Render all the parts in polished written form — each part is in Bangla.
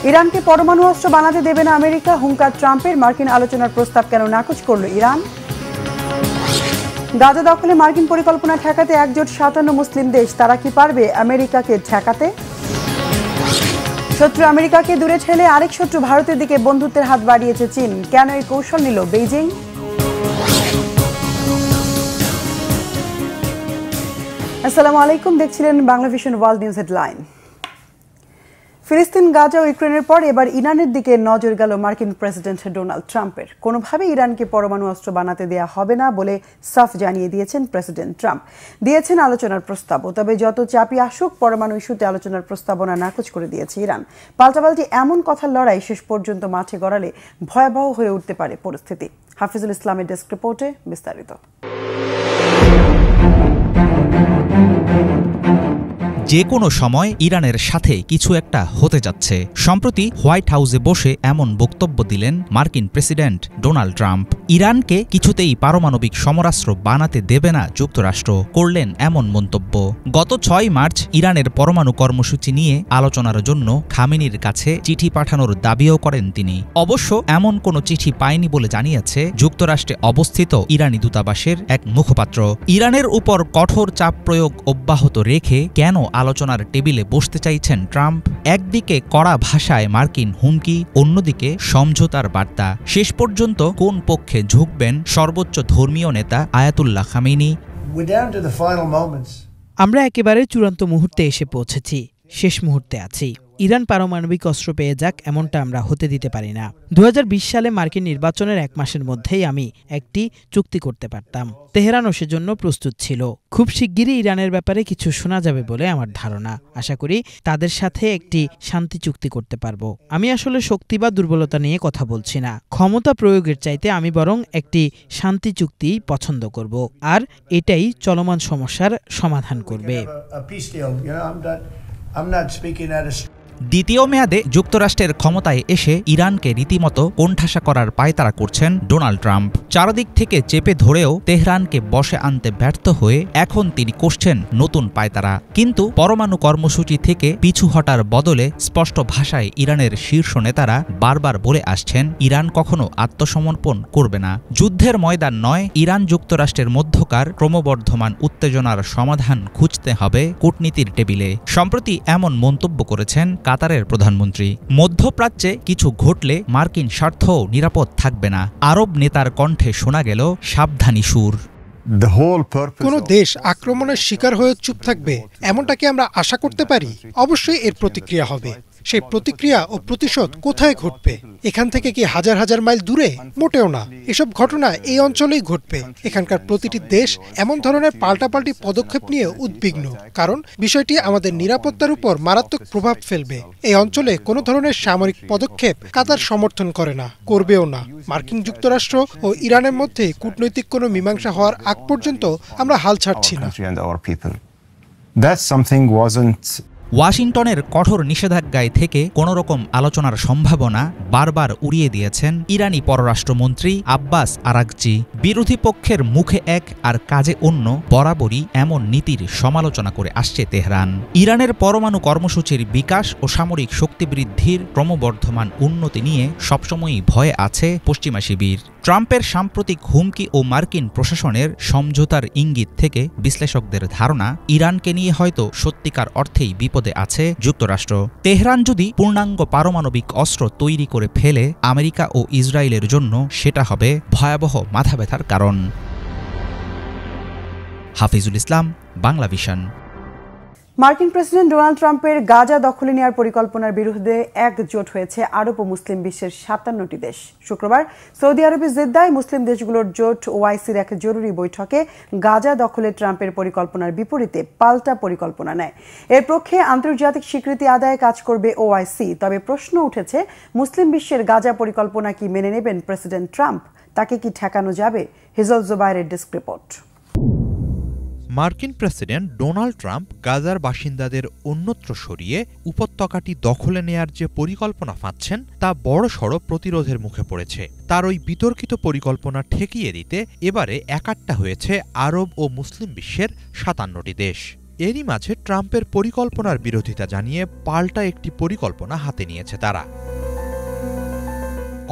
ইরানকে পরমাণু অস্ত্র বানাতে দেবে না আমেরিকা, হুঙ্কার ট্রাম্পের। মার্কিন আলোচনার প্রস্তাব কেন নাকচ করল ইরান? গাজা দখলে মার্কিন পরিকল্পনা ঠেকাতে একজোট ৫৭ মুসলিম দেশ, তারা কি পারবে আমেরিকাকে ঠেকাতে? শত্রু আমেরিকাকে দূরে ঠেলে আরেক শত্রু ভারতের দিকে বন্ধুত্বের হাত বাড়িয়েছে চীন, কেন এই কৌশল নিল বেইজিং? আসসালামু আলাইকুম, দেখছিলেন Bangla vision world news headline. ফিলিস্তিন, গাজা ও ইউক্রেনের পর এবার ইরানের দিকে নজর গেল মার্কিন প্রেসিডেন্ট ডোনাল্ড ট্রাম্পের। কোনোভাবে ইরানকে পরমাণু অস্ত্র বানাতে দেয়া হবে না বলে সাফ জানিয়ে দিয়েছেন প্রেসিডেন্ট ট্রাম্প। দিয়েছেন আলোচনার প্রস্তাবও, তবে যত চাপই আসুক পরমাণু ইস্যুতে আলোচনার প্রস্তাবনা নাকচ করে দিয়েছে ইরান। পাল্টাপাল্টি এমন কথার লড়াই শেষ পর্যন্ত মাঠে গড়ালে ভয়াবহ হয়ে উঠতে পারে পরিস্থিতি। হাফিজুল ইসলামের ডেস্ক রিপোর্টে বিস্তারিত। যে কোনো সময় ইরানের সাথে কিছু একটা হতে যাচ্ছে। সম্প্রতি হোয়াইট হাউসে বসে এমন বক্তব্য দিলেন মার্কিন প্রেসিডেন্ট ডোনাল্ড ট্রাম্প। ইরানকে কিছুতেই পারমাণবিক সমরাস্ত্র বানাতে দেবে না যুক্তরাষ্ট্র, করলেন এমন মন্তব্য। গত ৬ মার্চ ইরানের পরমাণু কর্মসূচি নিয়ে আলোচনার জন্য খামেনির কাছে চিঠি পাঠানোর দাবিও করেন তিনি। অবশ্য এমন কোনো চিঠি পায়নি বলে জানিয়েছে যুক্তরাষ্ট্রে অবস্থিত ইরানি দূতাবাসের এক মুখপাত্র। ইরানের উপর কঠোর চাপ প্রয়োগ অব্যাহত রেখে কেন আলোচনার টেবিলে বসতে চাইছেন ট্রাম্প? একদিকে কড়া ভাষায় মার্কিন হুমকি, অন্যদিকে সমঝোতার বার্তা। শেষ পর্যন্ত কোন পক্ষে ঝুঁকবেন সর্বোচ্চ ধর্মীয় নেতা আয়াতুল্লাহ খামেনি? আমরা একেবারে চূড়ান্ত মুহূর্তে এসে পৌঁছেছি, শেষ মুহূর্তে আছি। ইরান পারমাণবিক অস্ত্র পেয়ে যাক এমনটা আমরা হতে দিতে পারি না। ২০২০ সালে মার্কিন নির্বাচনের ১ মাসের মধ্যেই আমি একটি চুক্তি করতে পারতাম। তেহরানও সেজন্য প্রস্তুত ছিল। খুব শিগগিরই ইরানের ব্যাপারে কিছু শোনা যাবে বলে আমার ধারণা। আশা করি তাদের সাথে একটি শান্তি চুক্তি করতে পারবো। আমি আসলে শক্তি বা দুর্বলতা নিয়ে কথা বলছি না। ক্ষমতা প্রয়োগের চাইতে আমি বরং একটি শান্তি চুক্তি পছন্দ করব, আর এটাই চলমান সমস্যার সমাধান করবে। দ্বিতীয় মেয়াদে যুক্তরাষ্ট্রের ক্ষমতায় এসে ইরানকে রীতিমতো কোণঠাসা করার পায়তারা করছেন ডোনাল্ড ট্রাম্প। চারদিক থেকে চেপে ধরেও তেহরানকে বশে আনতে ব্যর্থ হয়ে এখন তিনি কষছেন নতুন পায়তারা। কিন্তু পরমাণু কর্মসূচি থেকে পিছু হটার বদলে স্পষ্ট ভাষায় ইরানের শীর্ষ নেতারা বারবার বলে আসছেন ইরান কখনো আত্মসমর্পণ করবে না। যুদ্ধের ময়দান নয়, ইরান যুক্তরাষ্ট্রের মধ্যকার ক্রমবর্ধমান উত্তেজনার সমাধান খুঁজতে হবে কূটনীতির টেবিলে। সম্প্রতি এমন মন্তব্য করেছেন কাতারের প্রধানমন্ত্রী। মধ্যপ্রাচ্যে কিছু ঘটলে মার্কিন স্বার্থও নিরাপদ থাকবে না। আরব নেতার কণ্ঠে শোনা গেল সাবধানী সুর। কোন দেশ আক্রমণের শিকার হয়ে চুপ থাকবে এমনটা কি আমরা আশা করতে পারি? অবশ্যই এর প্রতিক্রিয়া হবে। সেই প্রতিক্রিয়া ও প্রতিশোধ কোথায় ঘটবে? এখান থেকে কি হাজার হাজার মাইল দূরে? মোটেও না। এসব ঘটনা এই অঞ্চলেই ঘটবে। এখানকার প্রতিটি দেশ এমন ধরনের পাল্টাপাল্টি পদক্ষেপ নিয়ে উদ্বিগ্ন, কারণ বিষয়টি আমাদের নিরাপত্তার উপর মারাত্মক প্রভাব ফেলবে। এই অঞ্চলে কোনো ধরনের সামরিক পদক্ষেপ কাতার সমর্থন করে না, করবেও না। মার্কিন যুক্তরাষ্ট্র ও ইরানের মধ্যে কূটনৈতিক কোনো মীমাংসা হওয়ার আগ পর্যন্ত আমরা হাল ছাড়ছি না। ওয়াশিংটনের কঠোর নিষেধাজ্ঞায় থেকে কোনোরকম আলোচনার সম্ভাবনা বারবার উড়িয়ে দিয়েছেন ইরানি পররাষ্ট্রমন্ত্রী আব্বাস আরাগচি। বিরোধী পক্ষের মুখে এক আর কাজে অন্য বরাবরই এমন নীতির সমালোচনা করে আসছে তেহরান। ইরানের পরমাণু কর্মসূচির বিকাশ ও সামরিক শক্তি বৃদ্ধির ক্রমবর্ধমান উন্নতি নিয়ে সবসময়ই ভয়ে আছে পশ্চিমা শিবির। ট্রাম্পের সাম্প্রতিক হুমকি ও মার্কিন প্রশাসনের সমঝোতার ইঙ্গিত থেকে বিশ্লেষকদের ধারণা ইরানকে নিয়ে হয়তো সত্যিকার অর্থেই বিপদে আছে যুক্তরাষ্ট্র। তেহরান যদি পূর্ণাঙ্গ পারমাণবিক অস্ত্র তৈরি করে ফেলে আমেরিকা ও ইসরায়েলের জন্য সেটা হবে ভয়াবহ মাথাব্যথার কারণ। হাফিজুল ইসলাম, বাংলা ভিশন। মার্কিন প্রেসিডেন্ট ডোনাল্ড ট্রাম্পের গাজা দখলে নেওয়ার পরিকল্পনার বিরুদ্ধে একজোট হয়েছে আরব ও মুসলিম বিশ্বের ৫৭টি দেশ। শুক্রবার সৌদি আরবের জেদ্দায় মুসলিম দেশগুলোর জোট ওআইসির এক জরুরি বৈঠকে গাজা দখলে ট্রাম্পের পরিকল্পনার বিপরীতে পাল্টা পরিকল্পনা নেয়। এর পক্ষে আন্তর্জাতিক স্বীকৃতি আদায়ে কাজ করবে ওআইসি। তবে প্রশ্ন উঠেছে, মুসলিম বিশ্বের গাজা পরিকল্পনা কি মেনে নেবেন প্রেসিডেন্ট ট্রাম্প? তাকে কি ঠেকানো যাবে? হিজল জুবাইরের ডেস্ক রিপোর্ট। মার্কিন প্রেসিডেন্ট ডোনাল্ড ট্রাম্প গাজার বাসিন্দাদের অন্যত্র সরিয়ে উপত্যকাটি দখলে নেয়ার যে পরিকল্পনা ফাঁদছেন তা বড়সড় প্রতিরোধের মুখে পড়েছে। তার ওই বিতর্কিত পরিকল্পনা ঠেকিয়ে দিতে এবারে একাট্টা হয়েছে আরব ও মুসলিম বিশ্বের ৫৭টি দেশ। এরই মাঝে ট্রাম্পের পরিকল্পনার বিরোধিতা জানিয়ে পাল্টা একটি পরিকল্পনা হাতে নিয়েছে তারা।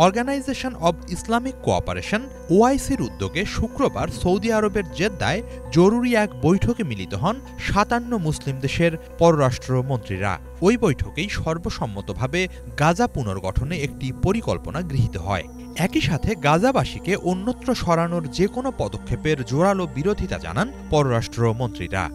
অর্গানাইজেশন অব ইসলামিক কোঅপারেশন ওআইসির উদ্যোগে শুক্রবার সৌদি আরবের জেদ্দায় জরুরি এক বৈঠকে মিলিত হন ৫৭ মুসলিম দেশের পররাষ্ট্রমন্ত্রীরা। ওই বৈঠকেই সর্বসম্মতভাবে গাজা পুনর্গঠনে একটি পরিকল্পনা গৃহীত হয়। একই সাথে গাজাবাসীকে অন্যত্র সরানোর যে কোনো পদক্ষেপের জোরালো বিরোধিতা জানান পররাষ্ট্রমন্ত্রীরা।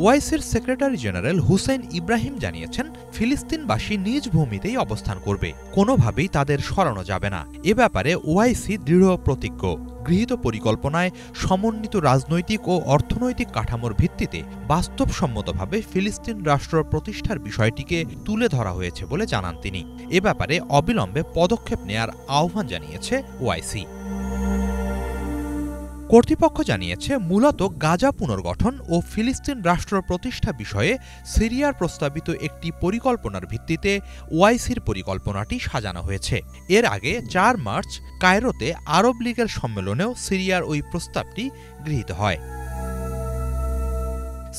ওআইসির সেক্রেটারি জেনারেল হুসেইন ইব্রাহিম জানিয়েছেন, ফিলিস্তিনবাসী নিজ ভূমিতেই অবস্থান করবে, কোনোভাবেই তাদের সরানো যাবে না। এ ব্যাপারে ওআইসি দৃঢ় প্রতিজ্ঞ। গৃহীত পরিকল্পনায় সমন্বিত রাজনৈতিক ও অর্থনৈতিক কাঠামোর ভিত্তিতে বাস্তবসম্মতভাবে ফিলিস্তিন রাষ্ট্র প্রতিষ্ঠার বিষয়টিকে তুলে ধরা হয়েছে বলে জানান তিনি। এ ব্যাপারে অবিলম্বে পদক্ষেপ নেয়ার আহ্বান জানিয়েছে ওআইসি। কর্তৃপক্ষ জানিয়েছে, মূলত গাজা পুনর্গঠন ও ফিলিস্তিন রাষ্ট্র প্রতিষ্ঠা বিষয়ে সিরিয়ার প্রস্তাবিত একটি পরিকল্পনার ভিত্তিতে ওআইসির পরিকল্পনাটি সাজানো হয়েছে। এর আগে ৪ মার্চ কায়রোতে আরব লীগের সম্মেলনেও সিরিয়ার ওই প্রস্তাবটি গৃহীত হয়।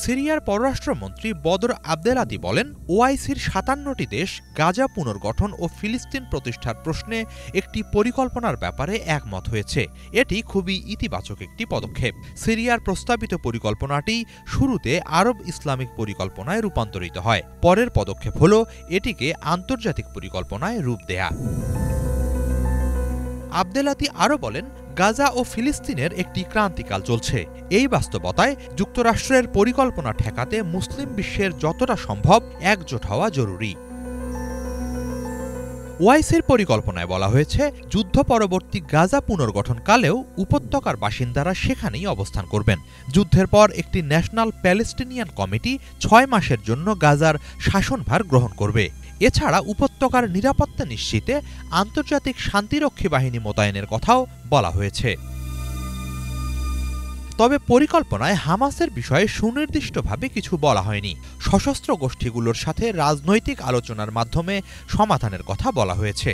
সিরিয়ার পররাষ্ট্রমন্ত্রী বদর আবদেলাতি বলেন, ওআইসির ৫৭টি দেশ গাজা পুনর্গঠন ও ফিলিস্তিন প্রতিষ্ঠার প্রশ্নে একটি পরিকল্পনার ব্যাপারে একমত হয়েছে। এটি খুবই ইতিবাচক একটি পদক্ষেপ। সিরিয়ার প্রস্তাবিত পরিকল্পনাটি শুরুতে আরব ইসলামিক পরিকল্পনায় রূপান্তরিত হয়। পরের পদক্ষেপ হল এটিকে আন্তর্জাতিক পরিকল্পনায় রূপ দেয়া। আবদেলাতি আরও বলেন, গাজা ও ফিলিস্তিনের একটি ক্রান্তিকাল চলছে। এই বাস্তবতায় যুক্তরাষ্ট্রের পরিকল্পনা ঠেকাতে মুসলিম বিশ্বের যতটা সম্ভব একজোট হওয়া জরুরি। ওআইসির পরিকল্পনায় বলা হয়েছে, যুদ্ধ পরবর্তী গাজা পুনর্গঠনকালেও উপত্যকার বাসিন্দারা সেখানেই অবস্থান করবেন। যুদ্ধের পর একটি ন্যাশনাল প্যালেস্টিনিয়ান কমিটি ৬ মাসের জন্য গাজার শাসনভার গ্রহণ করবে। এছাড়া উপত্যকার নিরাপত্তা নিশ্চিতে আন্তর্জাতিক শান্তিরক্ষী বাহিনী মোতায়েনের কথাও বলা হয়েছে। তবে পরিকল্পনায় হামাসের বিষয়ে সুনির্দিষ্টভাবে কিছু বলা হয়নি। সশস্ত্র গোষ্ঠীগুলোর সাথে রাজনৈতিক আলোচনার মাধ্যমে সমাধানের কথা বলা হয়েছে।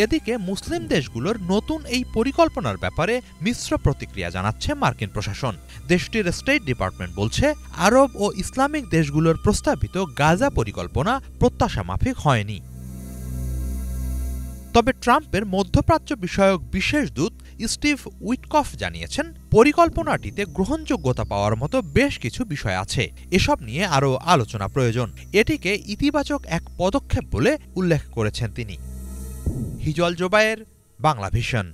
এদিকে মুসলিম দেশগুলোর নতুন এই পরিকল্পনার ব্যাপারে মিশ্র প্রতিক্রিয়া জানাচ্ছে মার্কিন প্রশাসন। দেশটির স্টেট ডিপার্টমেন্ট বলছে, আরব ও ইসলামিক দেশগুলোর প্রস্তাবিত গাজা পরিকল্পনা প্রত্যাশা মাফিক হয়নি। তবে ট্রাম্পের মধ্যপ্রাচ্য বিষয়ক বিশেষ দূত স্টিভ উইটকফ জানিয়েছেন, পরিকল্পনাটিতে গ্রহণযোগ্যতা পাওয়ার মতো বেশ কিছু বিষয় আছে। এসব নিয়ে আরও আলোচনা প্রয়োজন। এটিকে ইতিবাচক এক পদক্ষেপ বলে উল্লেখ করেছেন তিনি। হিজল জোবায়ের, বাংলা ভিশন।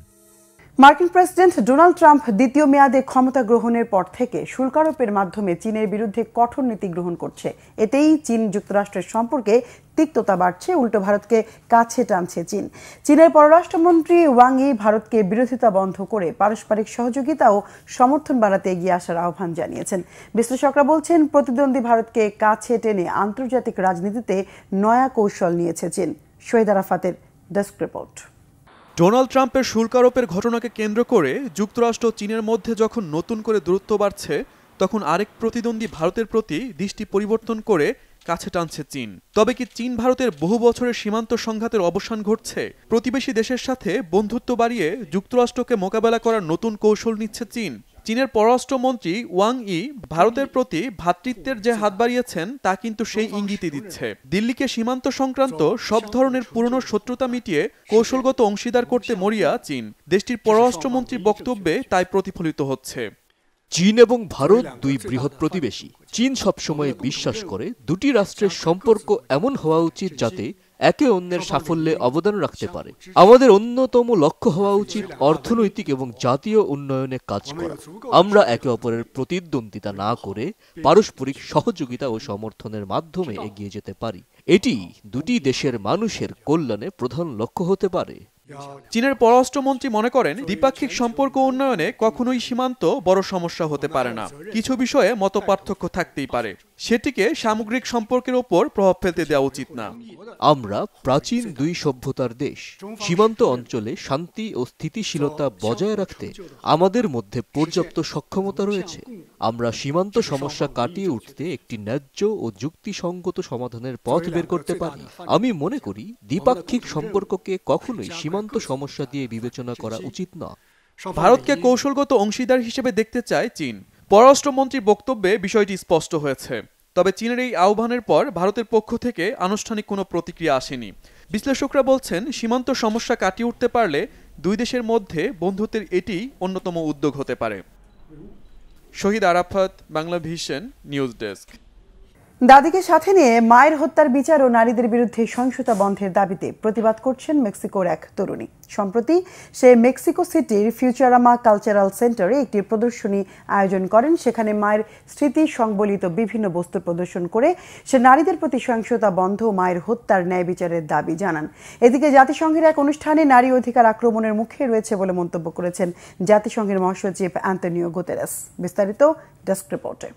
মার্কিন প্রেসিডেন্ট ডোনাল্ড ট্রাম্প দ্বিতীয় মেয়াদে ক্ষমতা গ্রহণের পর থেকে শুল্ক আরোপের মাধ্যমে চীনের বিরুদ্ধে কঠোর নীতি গ্রহণ করছে। এতেই চীন যুক্তরাষ্ট্রের সম্পর্কে তিক্ততা বাড়ছে, উল্টো ভারতকে কাছে টানছে চীন। চীনের পররাষ্ট্রমন্ত্রী ওয়াং ই ভারতকে বিরোধিতা বন্ধ করে পারস্পরিক সহযোগিতা ও সমর্থন বাড়াতে এগিয়ে আসার আহ্বান জানিয়েছেন। বিশ্লেষকরা বলছেন, প্রতিদ্বন্দ্বী ভারতকে কাছে টেনে আন্তর্জাতিক রাজনীতিতে নয়া কৌশল নিয়েছে চীন। শহীদ আরাফাতের ডেস্ক রিপোর্ট। ডোনাল্ড ট্রাম্পের শুল্ক আরোপের ঘটনাকে কেন্দ্র করে যুক্তরাষ্ট্র ও চীনের মধ্যে যখন নতুন করে দূরত্ব বাড়ছে, তখন আরেক প্রতিদ্বন্দ্বী ভারতের প্রতি দৃষ্টি পরিবর্তন করে কাছে টানছে চীন। তবে কি চীন ভারতের বহু বছরের সীমান্ত সংঘাতের অবসান ঘটছে? প্রতিবেশী দেশের সাথে বন্ধুত্ব বাড়িয়ে যুক্তরাষ্ট্রকে মোকাবেলা করার নতুন কৌশল নিচ্ছে চীন। চীনের পররাষ্ট্রমন্ত্রী ওয়াং ই ভারতের প্রতি ভ্রাতৃত্বের যে হাত বাড়িয়েছেন তা কিন্তু সেই ইঙ্গিতই দিচ্ছে। দিল্লিকে সীমান্ত সংক্রান্ত সব ধরনের পুরনো শত্রুতা মিটিয়ে কৌশলগত অংশীদার করতে মরিয়া চীন। দেশটির পররাষ্ট্রমন্ত্রীর বক্তব্যে তাই প্রতিফলিত হচ্ছে। চীন এবং ভারত দুই বৃহৎ প্রতিবেশী। চীন সবসময় বিশ্বাস করে দুটি রাষ্ট্রের সম্পর্ক এমন হওয়া উচিত যাতে একে অন্যের সাফল্যে অবদান রাখতে পারে। আমাদের অন্যতম লক্ষ্য হওয়া উচিত অর্থনৈতিক এবং জাতীয় উন্নয়নে কাজ করা। আমরা একে অপরের প্রতিদ্বন্দ্বিতা না করে পারস্পরিক সহযোগিতা ও সমর্থনের মাধ্যমে এগিয়ে যেতে পারি। এটি দুটি দেশের মানুষের কল্যাণে প্রধান লক্ষ্য হতে পারে। চীনের পররাষ্ট্রমন্ত্রী মনে করেন, দ্বিপাক্ষিক সম্পর্ক উন্নয়নে কখনোই সীমান্ত বড় সমস্যা হতে পারে না। কিছু বিষয়ে মতপার্থক্য থাকতেই পারে, সেটিকে সামগ্রিক সম্পর্কের উপর প্রভাব ফেলতে দেওয়া উচিত না। আমরা প্রাচীন দুই সভ্যতার দেশ। সীমান্ত অঞ্চলে শান্তি ও স্থিতিশীলতা বজায় রাখতে আমাদের মধ্যে পর্যাপ্ত সক্ষমতা রয়েছে। আমরা সীমান্ত সমস্যা কাটিয়ে উঠতে একটি ন্যায্য ও যুক্তিসঙ্গত সমাধানের পথ বের করতে পারি। আমি মনে করি দ্বিপাক্ষিক সম্পর্ককে কখনোই সীমান্ত সমস্যা দিয়ে বিবেচনা করা উচিত না। ভারতকে কৌশলগত অংশীদার হিসেবে দেখতে চায় চীন। পররাষ্ট্রমন্ত্রীর বক্তব্যে বিষয়টি স্পষ্ট হয়েছে। তবে চীনের এই আহ্বানের পর ভারতের পক্ষ থেকে আনুষ্ঠানিক কোনো প্রতিক্রিয়া আসেনি। বিশ্লেষকরা বলছেন, সীমান্ত সমস্যা কাটিয়ে উঠতে পারলে দুই দেশের মধ্যে বন্ধুত্বের এটি অন্যতম উদ্যোগ হতে পারে। Shahid Arafat, Bangla Vision, news desk. দাদিকে সাথে নিয়ে মায়ের হত্যার বিচার ও নারীদের বিরুদ্ধে সহিংসতা বন্ধের দাবিতে প্রতিবাদ করছেন মেক্সিকোর এক তরুণী। সম্প্রতি সে মেক্সিকো সিটির ফিউচারামা কালচারাল সেন্টারে একটি প্রদর্শনী আয়োজন করেন। সেখানে মায়ের স্মৃতি সংবলিত বিভিন্ন বস্তু প্রদর্শন করে সে নারীদের প্রতি সহিংসতা বন্ধ ও মায়ের হত্যার ন্যায় বিচারের দাবি জানান। এদিকে জাতিসংঘের এক অনুষ্ঠানে নারী অধিকার আক্রমণের মুখে রয়েছে বলে মন্তব্য করেছেন জাতিসংঘের মহাসচিব অ্যান্তোনিও গুতেরেস। বিস্তারিত ডেস্ক রিপোর্টে।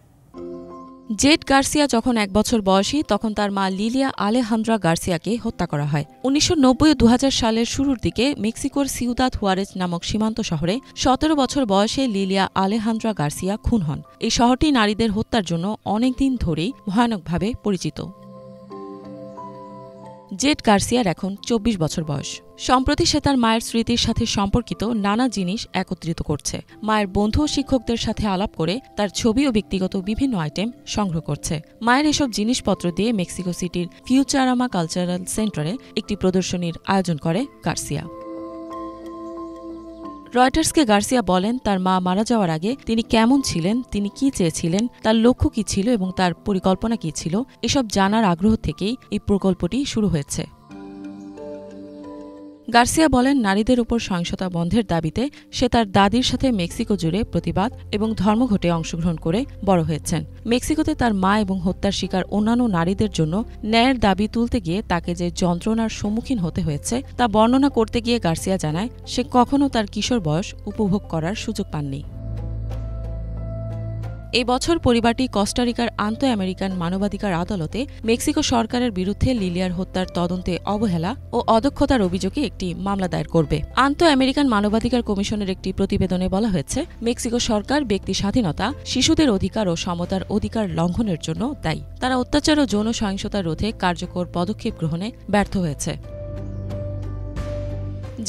জেড গার্সিয়া যখন 1 বছর বয়সী তখন তার মা লিলিয়া আলেহান্দ্রা গার্সিয়াকে হত্যা করা হয়। 1990 ও 2000 সালের শুরুর দিকে মেক্সিকোর সিউদাদ হুয়ারেজ নামক সীমান্ত শহরে 17 বছর বয়সে লিলিয়া আলেহান্দ্রা গার্সিয়া খুন হন। এই শহরটি নারীদের হত্যার জন্য অনেকদিন ধরেই ভয়ানকভাবে পরিচিত। জেড গার্সিয়ার এখন 24 বছর বয়স। সম্প্রতি সে তার মায়ের স্মৃতির সাথে সম্পর্কিত নানা জিনিস একত্রিত করছে। মায়ের বন্ধু ও শিক্ষকদের সাথে আলাপ করে তার ছবি ও ব্যক্তিগত বিভিন্ন আইটেম সংগ্রহ করছে। মায়ের এসব জিনিসপত্র দিয়ে মেক্সিকো সিটির ফিউচারামা কালচারাল সেন্টারে একটি প্রদর্শনীর আয়োজন করে গার্সিয়া। রয়টার্সকে গার্সিয়া বলেন, তার মা মারা যাওয়ার আগে তিনি কেমন ছিলেন, তিনি কি চেয়েছিলেন, তার লক্ষ্য কি ছিল এবং তার পরিকল্পনা কি ছিল, এসব জানার আগ্রহ থেকেই এই প্রকল্পটি শুরু হয়েছে। গার্সিয়া বলেন, নারীদের উপর সহিংসতা বন্ধের দাবিতে সে তার দাদির সাথে মেক্সিকো জুড়ে প্রতিবাদ এবং ধর্মঘটে অংশগ্রহণ করে বড় হয়েছেন। মেক্সিকোতে তার মা এবং হত্যার শিকার অন্যান্য নারীদের জন্য ন্যায়ের দাবি তুলতে গিয়ে তাকে যে যন্ত্রণার সম্মুখীন হতে হয়েছে তা বর্ণনা করতে গিয়ে গার্সিয়া জানায়, সে কখনও তার কিশোর বয়স উপভোগ করার সুযোগ পাননি। এই বছর পরিবারটি কস্টারিকার আন্তঃ আমেরিকান মানবাধিকার আদালতে মেক্সিকো সরকারের বিরুদ্ধে লিলিয়ার হত্যার তদন্তে অবহেলা ও অদক্ষতার অভিযোগে একটি মামলা দায়ের করবে। আন্তঃ আমেরিকান মানবাধিকার কমিশনের একটি প্রতিবেদনে বলা হয়েছে, মেক্সিকো সরকার ব্যক্তি স্বাধীনতা, শিশুদের অধিকার ও সমতার অধিকার লঙ্ঘনের জন্য দায়ী। তারা অত্যাচার ও যৌন সহিংসতা রোধে কার্যকর পদক্ষেপ গ্রহণে ব্যর্থ হয়েছে।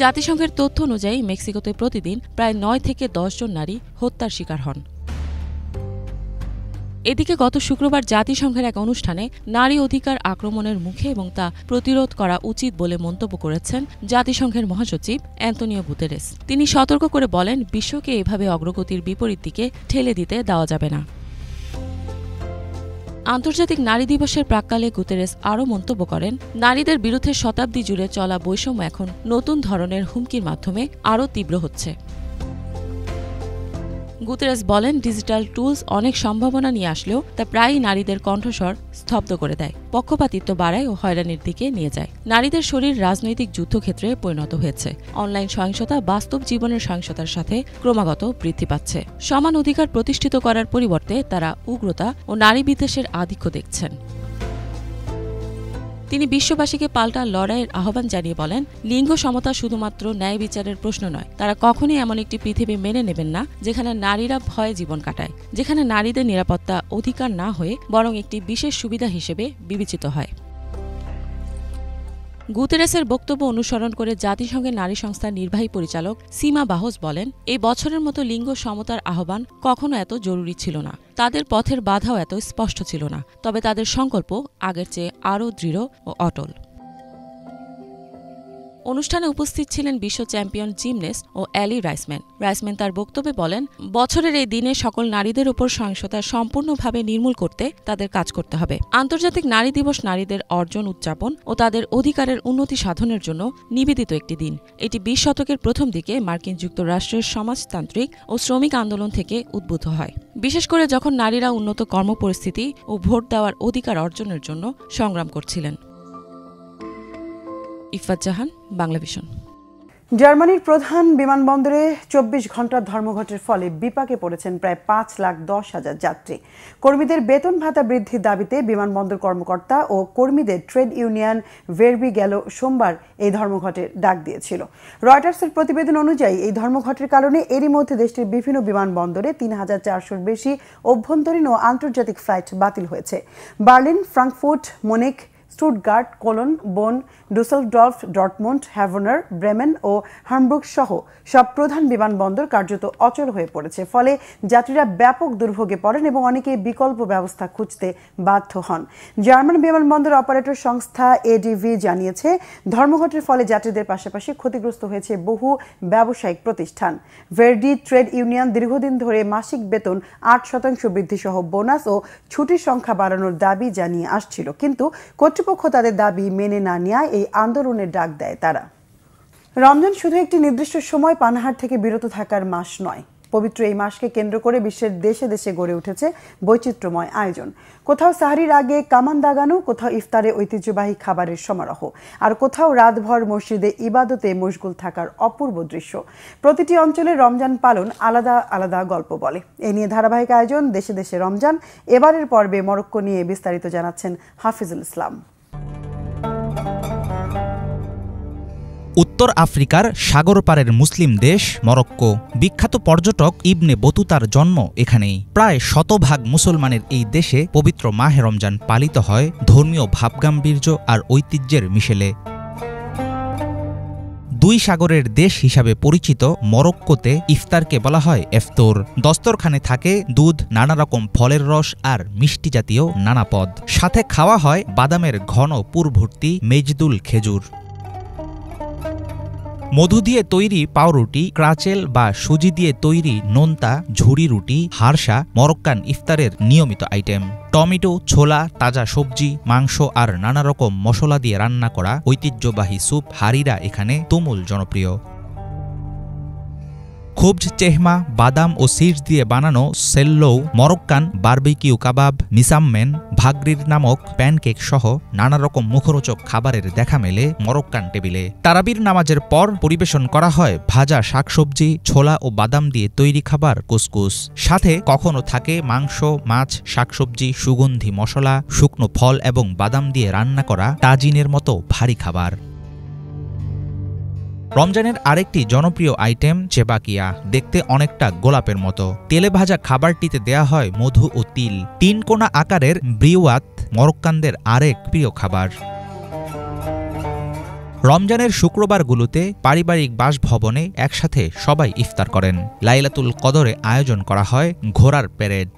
জাতিসংঘের তথ্য অনুযায়ী মেক্সিকোতে প্রতিদিন প্রায় 9 থেকে 10 জন নারী হত্যার শিকার হন। এদিকে গত শুক্রবার জাতিসংঘের এক অনুষ্ঠানে নারী অধিকার আক্রমণের মুখে এবং তা প্রতিরোধ করা উচিত বলে মন্তব্য করেছেন জাতিসংঘের মহাসচিব অ্যান্তোনিও গুতেরেস। তিনি সতর্ক করে বলেন, বিশ্বকে এভাবে অগ্রগতির বিপরীত দিকে ঠেলে দিতে দেওয়া যাবে না। আন্তর্জাতিক নারী দিবসের প্রাক্কালে গুতেরেস আরও মন্তব্য করেন, নারীদের বিরুদ্ধে শতাব্দী জুড়ে চলা বৈষম্য এখন নতুন ধরনের হুমকির মাধ্যমে আরও তীব্র হচ্ছে। গুতেরেস বলেন, ডিজিটাল টুলস অনেক সম্ভাবনা নিয়ে আসলেও তা প্রায়ই নারীদের কণ্ঠস্বর স্তব্ধ করে দেয়, পক্ষপাতিত্ব বাড়ায় ও হয়রানির দিকে নিয়ে যায়। নারীদের শরীর রাজনৈতিক যুদ্ধক্ষেত্রে পরিণত হয়েছে। অনলাইন সহিংসতা বাস্তব জীবনের সহিংসতার সাথে ক্রমাগত বৃদ্ধি পাচ্ছে। সমান অধিকার প্রতিষ্ঠিত করার পরিবর্তে তারা উগ্রতা ও নারী বিদ্বেষের আধিক্য দেখছেন। তিনি বিশ্ববাসীকে পাল্টা লড়াইয়ের আহ্বান জানিয়ে বলেন, লিঙ্গ সমতা শুধুমাত্র ন্যায় বিচারের প্রশ্ন নয়। তারা কখনই এমন একটি পৃথিবী মেনে নেবেন না যেখানে নারীরা ভয়ে জীবন কাটায়, যেখানে নারীদের নিরাপত্তা অধিকার না হয়ে বরং একটি বিশেষ সুবিধা হিসেবে বিবেচিত হয়। গুতেরেসের বক্তব্য অনুসরণ করে জাতিসংঘের নারী সংস্থার নির্বাহী পরিচালক সীমা বাহস বলেন, এই বছরের মতো লিঙ্গ সমতার আহ্বান কখনো এত জরুরি ছিল না। তাদের পথের বাধাও এত স্পষ্ট ছিল না, তবে তাদের সংকল্প আগের চেয়ে আরও দৃঢ় ও অটল। অনুষ্ঠানে উপস্থিত ছিলেন বিশ্ব চ্যাম্পিয়ন জিমনেস্ট ও অ্যালি রাইসম্যান তার বক্তব্যে বলেন, বছরের এই দিনে সকল নারীদের উপর সহিংসতা সম্পূর্ণভাবে নির্মূল করতে তাদের কাজ করতে হবে। আন্তর্জাতিক নারী দিবস নারীদের অর্জন উদযাপন ও তাদের অধিকারের উন্নতি সাধনের জন্য নিবেদিত একটি দিন। এটি 20 শতকের প্রথম দিকে মার্কিন যুক্তরাষ্ট্রের সমাজতান্ত্রিক ও শ্রমিক আন্দোলন থেকে উদ্ভূত হয়, বিশেষ করে যখন নারীরা উন্নত কর্মপরিস্থিতি ও ভোট দেওয়ার অধিকার অর্জনের জন্য সংগ্রাম করছিলেন। ইফাত জাহান, বাংলা ভিশন। জার্মানির প্রধান বিমানবন্দরে 24 ঘণ্টার ধর্মঘটের ফলে বিপাকে পড়েছেন প্রায় 5,10,000 যাত্রী। কর্মীদের বেতন ভাতা বৃদ্ধির দাবিতে বিমানবন্দর কর্মকর্তা ও কর্মীদের ট্রেড ইউনিয়ন ভেরবি গেল সোমবার এই ধর্মঘটের ডাক দিয়েছিল। রয়টার্সের প্রতিবেদন অনুযায়ী এই ধর্মঘটের কারণে এরই মধ্যে দেশটির বিভিন্ন বিমানবন্দরে 3,400-র বেশি অভ্যন্তরীণ ও আন্তর্জাতিক ফ্লাইট বাতিল হয়েছে। বার্লিন, ফ্রাঙ্কফুর্ট, মুনিখ, স্টুটগার্ট, কোলন, বোন, ডুসেলডর্ফ, ডর্টমুন্ড, হ্যাভনার, ব্রেমেন ও হামবুর্গ সহ সব প্রধান বিমানবন্দর কার্যত অচল হয়ে পড়েছে। ফলে যাত্রীরা ব্যাপক দুর্ভোগে পড়েন এবং অনেকেই বিকল্প ব্যবস্থা খুঁজতে বাধ্য হন। জার্মান বিমানবন্দর অপারেটর সংস্থা এডিভি জানিয়েছে, ধর্মঘটের ফলে যাত্রীদের পাশাপাশি ক্ষতিগ্রস্ত হয়েছে বহু ব্যবসায়িক প্রতিষ্ঠান। ভার্ডি ট্রেড ইউনিয়ন দীর্ঘদিন ধরে মাসিক বেতন 8% বৃদ্ধি সহ বোনাস ও ছুটির সংখ্যা বাড়ানোর দাবি জানিয়ে আসছিল, কিন্তু কর্তৃপক্ষ তাদের দাবি মেনে না নেওয়ায় এই আন্দোলনের ডাক দেয় তারা। রমজান শুধু একটি নির্দিষ্ট সময় পানাহার থেকে বিরত থাকার মাস নয়। পবিত্র এই মাসকে কেন্দ্র করে বিশ্বের দেশে দেশে গড়ে উঠেছে বৈচিত্র্যময় আয়োজন। কোথাও সাহরির আগে কামান দাগানো, কোথাও ইফতারে ঐতিহ্যবাহী খাবারের সমারোহ, আর কোথাও রাতভর মসজিদে ইবাদতে মশগুল থাকার অপূর্ব দৃশ্য। প্রতিটি অঞ্চলে রমজান পালন আলাদা আলাদা গল্প বলে। এ নিয়ে ধারাবাহিক আয়োজন দেশে দেশে রমজান। এবারের পর্বে মরক্কো নিয়ে বিস্তারিত জানাচ্ছেন হাফিজুল ইসলাম। উত্তর আফ্রিকার সাগর পারের মুসলিম দেশ মরক্কো। বিখ্যাত পর্যটক ইবনে বতুতার জন্ম এখানেই। প্রায় শতভাগ মুসলমানের এই দেশে পবিত্র মাহে রমজান পালিত হয় ধর্মীয় ভাবগাম্ভীর্য আর ঐতিহ্যের মিশেলে। দুই সাগরের দেশ হিসাবে পরিচিত মরক্কোতে ইফতারকে বলা হয় ইফতার। দস্তরখানে থাকে দুধ, নানা রকম ফলের রস আর মিষ্টি জাতীয় নানা পদ। সাথে খাওয়া হয় বাদামের ঘন পুরভর্তি মেজদুল খেজুর। মধু দিয়ে তৈরি পাউরুটি, ক্রাচেল বা সুজি দিয়ে তৈরি নোনতা, ঝুরি রুটি, হারসা মরক্কান ইফতারের নিয়মিত আইটেম। টমেটো, ছোলা, তাজা সবজি, মাংস আর নানা রকম মশলা দিয়ে রান্না করা ঐতিহ্যবাহী স্যুপ হারিরা এখানে তুমুল জনপ্রিয়। খুবজ চেহমা, বাদাম ও সিডস দিয়ে বানানো সেল্লৌ, মরক্কান বারবিকিউ কাবাব, মিসাম্মেন, ভাগরির নামক প্যানকেক সহ নানা রকম মুখরোচক খাবারের দেখা মেলে মরক্কান টেবিলে। তারাবির নামাজের পর পরিবেশন করা হয় ভাজা শাকসবজি, ছোলা ও বাদাম দিয়ে তৈরি খাবার কুসকুস। সাথে কখনো থাকে মাংস, মাছ, শাকসবজি, সুগন্ধি মশলা, শুকনো ফল এবং বাদাম দিয়ে রান্না করা তাজিনের মতো ভারী খাবার। রমজানের আরেকটি জনপ্রিয় আইটেম চেবাকিয়া। দেখতে অনেকটা গোলাপের মতো। তেলে ভাজা খাবারটিতে দেয়া হয় মধু ও তিল। 3 কোনা আকারের ব্রিওয়াত মরক্কানদের আরেক প্রিয় খাবার। রমজানের শুক্রবারগুলোতে পারিবারিক বাসভবনে একসাথে সবাই ইফতার করেন। লাইলাতুল কদরে আয়োজন করা হয় ঘোড়ার প্যারেড।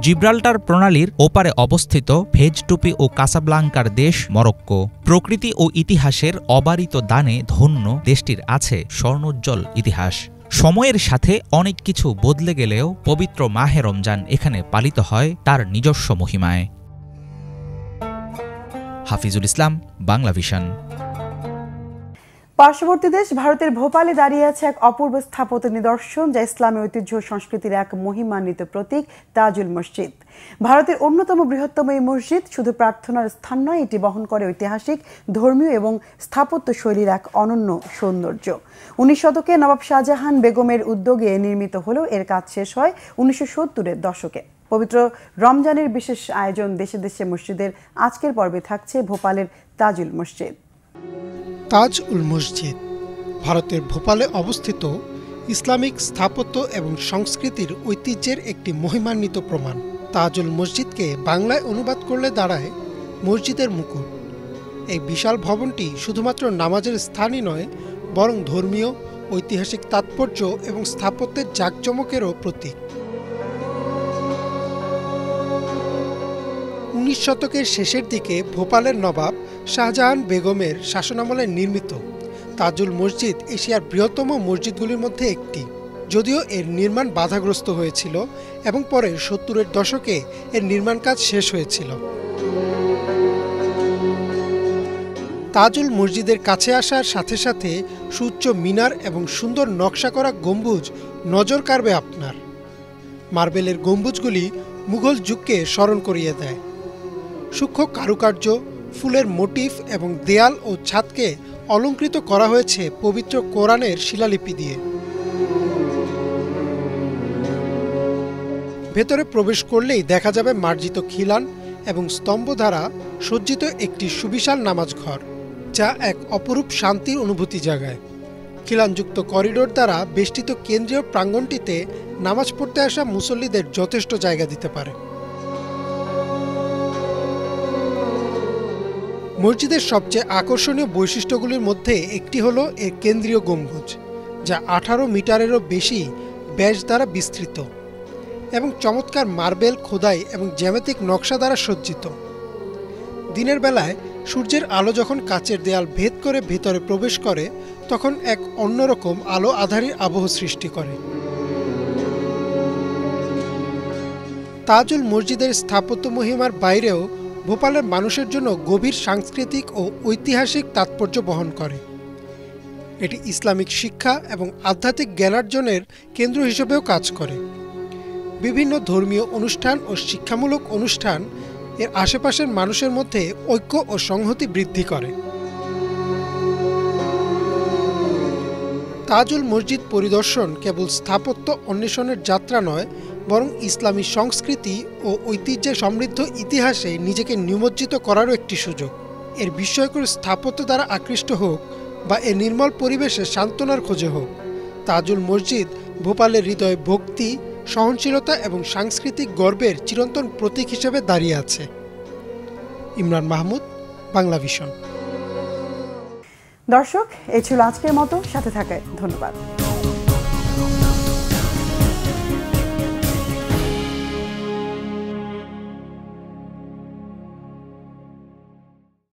জিব্রাল্টার প্রণালীর ওপারে অবস্থিত ভেজটুপি ও কাসাব্লাঙ্কার দেশ মরক্কো। প্রকৃতি ও ইতিহাসের অবারিত দানে ধন্য দেশটির আছে স্বর্ণোজ্জ্বল ইতিহাস। সময়ের সাথে অনেক কিছু বদলে গেলেও পবিত্র মাহে রমজান এখানে পালিত হয় তার নিজস্ব মহিমায়। হাফিজুল ইসলাম, বাংলা ভিশন। পার্শ্ববর্তী দেশ ভারতের ভোপালে দাঁড়িয়ে আছে এক অপূর্ব স্থাপত্য নিদর্শন, যা ইসলামী ঐতিহ্য ও সংস্কৃতির এক মহিমান্বিত প্রতীক, তাজুল মসজিদ। ভারতের অন্যতম বৃহত্তম এই মসজিদ শুধু প্রার্থনার স্থান নয়, এটি বহন করে ঐতিহাসিক, ধর্মীয় এবং স্থাপত্য শৈলীর এক অনন্য সৌন্দর্য। 19 শতকে নবাব শাহজাহান বেগমের উদ্যোগে নির্মিত হলেও এর কাজ শেষ হয় 1970-এর দশকে। পবিত্র রমজানের বিশেষ আয়োজন দেশে দেশে মসজিদের আজকের পর্বে থাকছে ভোপালের তাজুল মসজিদ। তাজ উল মসজিদ ভারতের ভোপালে অবস্থিত ইসলামিক স্থাপত্য এবং সংস্কৃতির ঐতিহ্যের একটি মহিমান্বিত প্রমাণ। তাজুল মসজিদকে বাংলায় অনুবাদ করলে দাঁড়ায় মসজিদের মুকুট। এই বিশাল ভবনটি শুধুমাত্র নামাজের স্থানই নয়, বরং ধর্মীয়, ঐতিহাসিক তাৎপর্য এবং স্থাপত্যের জাঁকজমকেরও প্রতীক। 19 শতকের শেষের দিকে ভোপালের নবাব শাহজাহান বেগমের শাসনামলে নির্মিত তাজুল মসজিদ এশিয়ার বৃহত্তম মসজিদগুলির মধ্যে একটি। যদিও এর নির্মাণ বাধাগ্রস্ত হয়েছিল এবং পরে 70-এর দশকে এর নির্মাণ কাজ শেষ হয়েছিল। তাজুল মসজিদের কাছে আসার সাথে সাথে সুউচ্চ মিনার এবং সুন্দর নকশা করা গম্বুজ নজর কাড়বে আপনার। মার্বেলের গম্বুজগুলি মুঘল যুগকে স্মরণ করিয়ে দেয়। সূক্ষ্ম কারুকার্য, ফুলের মোটিফ এবং দেয়াল ও ছাদকে অলঙ্কৃত করা হয়েছে পবিত্র কোরআনের শিলালিপি দিয়ে। ভেতরে প্রবেশ করলেই দেখা যাবে মার্জিত খিলান এবং স্তম্ভ দ্বারা সজ্জিত একটি সুবিশাল নামাজ ঘর, যা এক অপরূপ শান্তির অনুভূতি জাগায়। খিলানযুক্ত করিডোর দ্বারা বেষ্টিত কেন্দ্রীয় প্রাঙ্গণটিতে নামাজ পড়তে আসা মুসল্লিদের যথেষ্ট জায়গা দিতে পারে। মসজিদের সবচেয়ে আকর্ষণীয় বৈশিষ্ট্যগুলির মধ্যে একটি হলো এর কেন্দ্রীয় গম্বুজ, যা 18 মিটারেরও বেশি ব্যাস দ্বারা বিস্তৃত এবং চমৎকার মার্বেল খোদাই এবং জ্যামিতিক নকশা দ্বারা সজ্জিত। দিনের বেলায় সূর্যের আলো যখন কাচের দেয়াল ভেদ করে ভেতরে প্রবেশ করে তখন এক অন্যরকম আলো আঁধারির আবহ সৃষ্টি করে। তাজুল মসজিদের স্থাপত্য মহিমার বাইরেও ভোপালের মানুষের জন্য গভীর সাংস্কৃতিক ও ঐতিহাসিক তাৎপর্য বহন করে। এটি ইসলামিক শিক্ষা এবং আধ্যাত্মিক জ্ঞানার্জনের কেন্দ্র হিসেবেও কাজ করে। বিভিন্ন ধর্মীয় অনুষ্ঠান ও শিক্ষামূলক অনুষ্ঠান এর আশেপাশের মানুষের মধ্যে ঐক্য ও সংহতি বৃদ্ধি করে। তাজুল মসজিদ পরিদর্শন কেবল স্থাপত্য অন্বেষণের যাত্রা নয়, বরং ইসলামী সংস্কৃতি ও ঐতিহ্যে সমৃদ্ধ ইতিহাসে নিজেকে নিমজ্জিত করারও একটি সুযোগ। এর বিস্ময়কর স্থাপত্য দ্বারা আকৃষ্ট হোক বা এর নির্মল পরিবেশে সান্ত্বনার খোঁজে হোক, তাজুল মসজিদ ভোপালের হৃদয়ে ভক্তি, সহনশীলতা এবং সাংস্কৃতিক গর্বের চিরন্তন প্রতীক হিসেবে দাঁড়িয়ে আছে। ইমরান মাহমুদ, বাংলা ভিশন। দর্শক, এই ছিল আজকের মতো, সাথে থাকায় ধন্যবাদ।